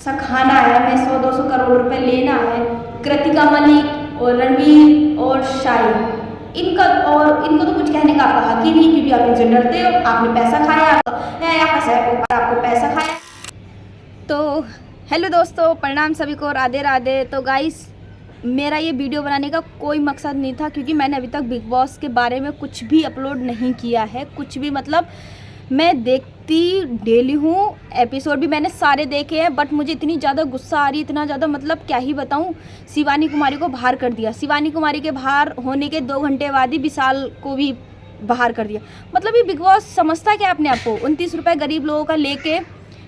सा खाना है, हमें 100-200 करोड़ रुपए लेना है। कृतिका मलिक और रणवीर और शाहिद, इनको तो कुछ कहने का आपका हक ही नहीं, क्योंकि आप इनसे डरते हो। आपने पैसा खाया, आपको पैसा खाया। तो हेलो दोस्तों, प्रणाम सभी को, राधे राधे। तो गाइस, मेरा ये वीडियो बनाने का कोई मकसद नहीं था, क्योंकि मैंने अभी तक बिग बॉस के बारे में कुछ भी अपलोड नहीं किया है। कुछ भी मतलब मैं देखती डेली हूँ, एपिसोड भी मैंने सारे देखे हैं, बट मुझे इतनी ज़्यादा गुस्सा आ रही, इतना ज़्यादा मतलब क्या ही बताऊँ। शिवानी कुमारी को बाहर कर दिया। शिवानी कुमारी के बाहर होने के 2 घंटे बाद ही विशाल को भी बाहर कर दिया। मतलब ये बिग बॉस समझता क्या अपने आप को? 29 रुपये गरीब लोगों का लेके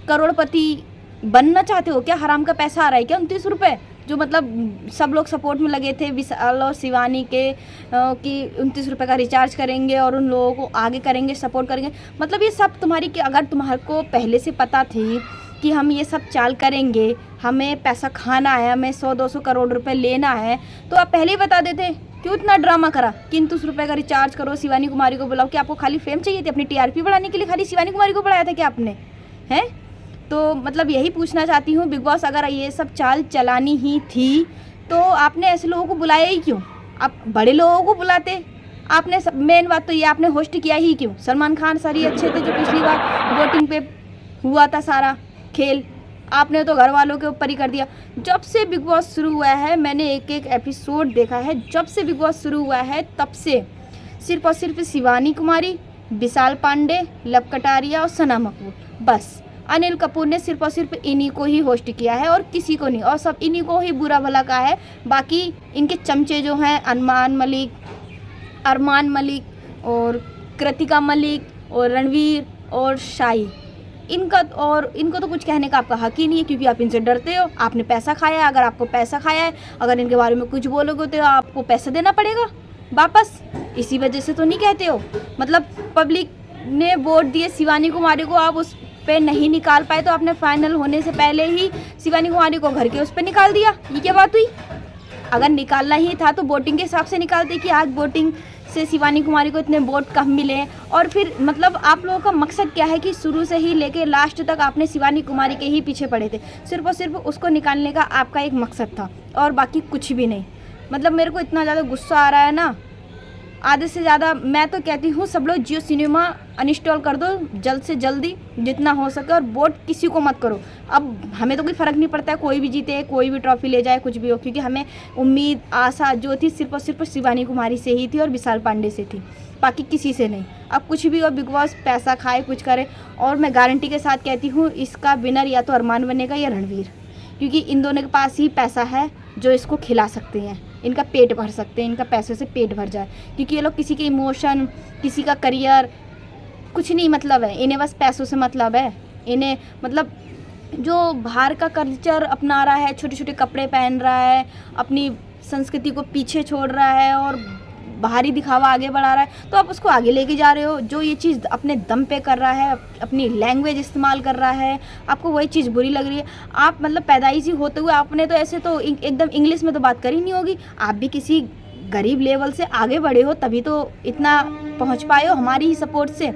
करोड़पति बनना चाहते हो क्या? हराम का पैसा आ रहा है क्या 29 रुपये? जो मतलब सब लोग सपोर्ट में लगे थे विशाल और शिवानी के कि 29 रुपये का रिचार्ज करेंगे और उन लोगों को आगे करेंगे, सपोर्ट करेंगे। मतलब ये सब तुम्हारी, कि अगर तुम्हारे को पहले से पता थी कि हम ये सब चाल करेंगे, हमें पैसा खाना है, हमें 100-200 करोड़ रुपए लेना है, तो आप पहले ही बता देते। क्यों इतना ड्रामा करा कि 29 रुपये का रिचार्ज करो, शिवानी कुमारी को बुलाओ? कि आपको खाली फेम चाहिए थी? अपनी टीआरपी बढ़ाने के लिए खाली शिवानी कुमारी को बढ़ाया था क्या आपने? हैं? तो मतलब यही पूछना चाहती हूँ, बिग बॉस अगर ये सब चाल चलानी ही थी तो आपने ऐसे लोगों को बुलाया ही क्यों? आप बड़े लोगों को बुलाते। आपने मेन बात तो ये, आपने होस्ट किया ही क्यों? सलमान खान सर ही अच्छे थे, जो पिछली बार वोटिंग पे हुआ था सारा खेल। आपने तो घर वालों के ऊपर ही कर दिया। जब से बिग बॉस शुरू हुआ है, मैंने एक एपिसोड देखा है, जब से बिग बॉस शुरू हुआ है तब से सिर्फ और सिर्फ शिवानी कुमारी, विशाल पांडे, लव कटारिया और सना मकबूल, बस अनिल कपूर ने सिर्फ और सिर्फ इन्हीं को ही होस्ट किया है और किसी को नहीं, और सब इन्हीं को ही बुरा भला कहा है। बाकी इनके चमचे जो हैं अरमान मलिक और कृतिका मलिक और रणवीर और शाहिद, इनको तो कुछ कहने का आपका हक ही नहीं है, क्योंकि आप इनसे डरते हो। आपने पैसा खाया है, अगर आपको पैसा खाया है, अगर इनके बारे में कुछ बोलोगे तो आपको पैसा देना पड़ेगा वापस। इसी वजह से तो नहीं कहते हो। मतलब पब्लिक ने वोट दिए शिवानी कुमारी को, आप उस पे नहीं निकाल पाए, तो आपने फाइनल होने से पहले ही शिवानी कुमारी को घर के उस पे निकाल दिया। ये क्या बात हुई? अगर निकालना ही था तो वोटिंग के हिसाब से निकालते, कि आज वोटिंग से शिवानी कुमारी को इतने वोट कम मिले। और फिर मतलब आप लोगों का मकसद क्या है कि शुरू से ही लेके लास्ट तक आपने शिवानी कुमारी के ही पीछे पड़े थे। सिर्फ और सिर्फ उसको निकालने का आपका एक मकसद था, और बाकी कुछ भी नहीं। मतलब मेरे को इतना ज़्यादा गुस्सा आ रहा है ना, आधे से ज़्यादा। मैं तो कहती हूँ सब लोग जियो सिनेमा अनइंस्टॉल कर दो जल्द से जल्दी, जितना हो सके, और वोट किसी को मत करो। अब हमें तो कोई फ़र्क नहीं पड़ता है, कोई भी जीते, कोई भी ट्रॉफी ले जाए, कुछ भी हो, क्योंकि हमें उम्मीद आशा जो थी सिर्फ और सिर्फ शिवानी कुमारी से ही थी और विशाल पांडे से थी, बाकी किसी से नहीं। अब कुछ भी हो, बिग बॉस पैसा खाए, कुछ करे, और मैं गारंटी के साथ कहती हूँ इसका विनर या तो अरमान बनेगा या रणवीर, क्योंकि इन दोनों के पास ही पैसा है जो इसको खिला सकते हैं, इनका पेट भर सकते हैं, इनका पैसे से पेट भर जाए। क्योंकि ये लोग किसी के इमोशन, किसी का करियर कुछ नहीं मतलब है, इन्हें बस पैसों से मतलब है। इन्हें मतलब जो बाहर का कल्चर अपना रहा है, छोटे छोटे कपड़े पहन रहा है, अपनी संस्कृति को पीछे छोड़ रहा है और बाहरी दिखावा आगे बढ़ा रहा है, तो आप उसको आगे लेके जा रहे हो। जो ये चीज़ अपने दम पे कर रहा है, अपनी लैंग्वेज इस्तेमाल कर रहा है, आपको वही चीज़ बुरी लग रही है। आप मतलब पैदाइशी होते हुए आपने तो ऐसे तो एकदम इंग्लिश में तो बात करी नहीं होगी। आप भी किसी गरीब लेवल से आगे बढ़े हो, तभी तो इतना पहुंच पाए हो हमारी ही सपोर्ट से,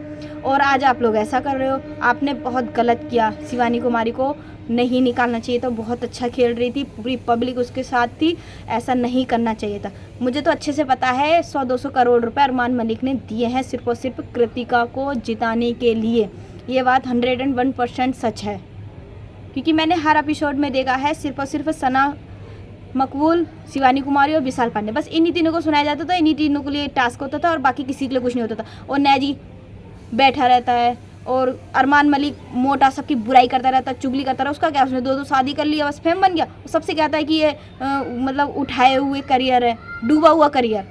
और आज आप लोग ऐसा कर रहे हो। आपने बहुत गलत किया, शिवानी कुमारी को नहीं निकालना चाहिए। तो बहुत अच्छा खेल रही थी, पूरी पब्लिक उसके साथ थी, ऐसा नहीं करना चाहिए था। मुझे तो अच्छे से पता है 100-200 करोड़ रुपए अरमान मलिक ने दिए हैं सिर्फ और सिर्फ कृतिका को जिताने के लिए। ये बात 101% सच है, क्योंकि मैंने हर एपिसोड में देखा है। सिर्फ और सिर्फ सना मकबूल, शिवानी कुमारी और विशाल पांडे, बस इन्हीं तीनों को सुनाया जाता था, इन्हीं तीनों के लिए टास्क होता था, और बाकी किसी के लिए कुछ नहीं होता था। और नैजी बैठा रहता है, और अरमान मलिक मोटा सबकी बुराई करता रहता है, चुगली करता रहा। उसका क्या, उसने 2 शादी कर लिया, बस फेम बन गया। सबसे कहता है कि ये मतलब उठाए हुए करियर है, डूबा हुआ करियर।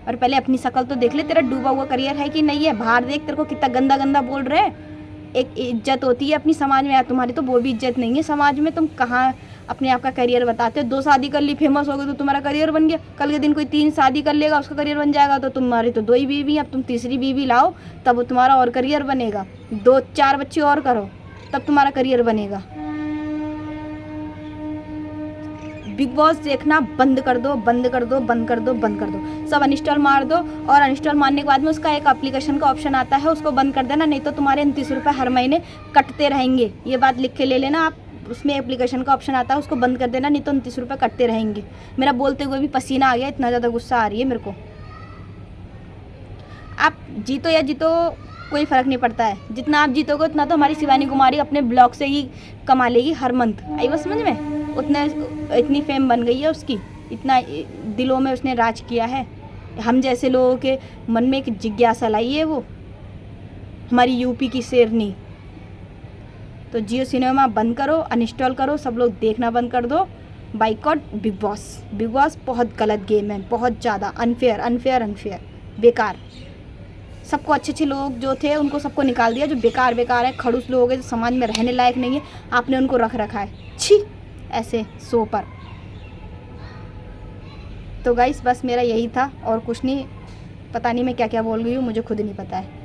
और पहले अपनी शक्ल तो देख ले, तेरा डूबा हुआ करियर है कि नहीं है। बाहर देख, तेरे को कितना गंदा गंदा बोल रहे हैं। एक इज्जत होती है अपनी समाज में, यार तुम्हारी तो वो भी इज्जत नहीं है समाज में। तुम कहाँ अपने आप का करियर बताते हो? 2 शादी कर ली, फेमस हो गए तो तुम्हारा करियर बन गया। कल के दिन कोई 3 शादी कर लेगा, उसका करियर बन जाएगा। तो तुम्हारी तो 2 ही बीवी, अब तुम तीसरी बीवी लाओ, तब तुम्हारा और करियर बनेगा। 2-4 बच्चे और करो, तब तुम्हारा करियर बनेगा। बिग बॉस देखना बंद कर दो, बंद कर दो, बंद कर दो, बंद कर दो। सब अनइंस्टॉल मार दो, और अनइंस्टॉल मारने के बाद में उसका एक एप्लीकेशन का ऑप्शन आता है, उसको बंद कर देना, नहीं तो तुम्हारे 29 रुपये हर महीने कटते रहेंगे। ये बात लिख के ले लेना आप, उसमें एप्लीकेशन का ऑप्शन आता है, उसको बंद कर देना, नहीं तो 29 रुपये कटते रहेंगे। मेरा बोलते हुए भी पसीना आ गया, इतना ज़्यादा गुस्सा आ रही है मेरे को। आप जीतो या जीतो कोई फ़र्क नहीं पड़ता है, जितना आप जीतोगे उतना तो हमारी शिवानी कुमारी अपने ब्लॉग से ही कमा लेगी हर मंथ। आई बात समझ में? उतना इतनी फेम बन गई है उसकी, इतना दिलों में उसने राज किया है। हम जैसे लोगों के मन में एक जिज्ञासा लाई है वो, हमारी यूपी की शेरनी। तो जियो सिनेमा बंद करो, अनइंस्टॉल करो, सब लोग देखना बंद कर दो। Boycott big boss. Big boss बहुत गलत गेम है, बहुत ज़्यादा अनफेयर, बेकार। सबको अच्छे लोग जो थे उनको सबको निकाल दिया, जो बेकार है, खड़ूस लोग हैं, जो समाज में रहने लायक नहीं है, आपने उनको रख रखा है। छी, ऐसे शो पर। तो गाइस बस मेरा यही था और कुछ नहीं, पता नहीं मैं क्या क्या बोल गई हूँ, मुझे खुद नहीं पता है।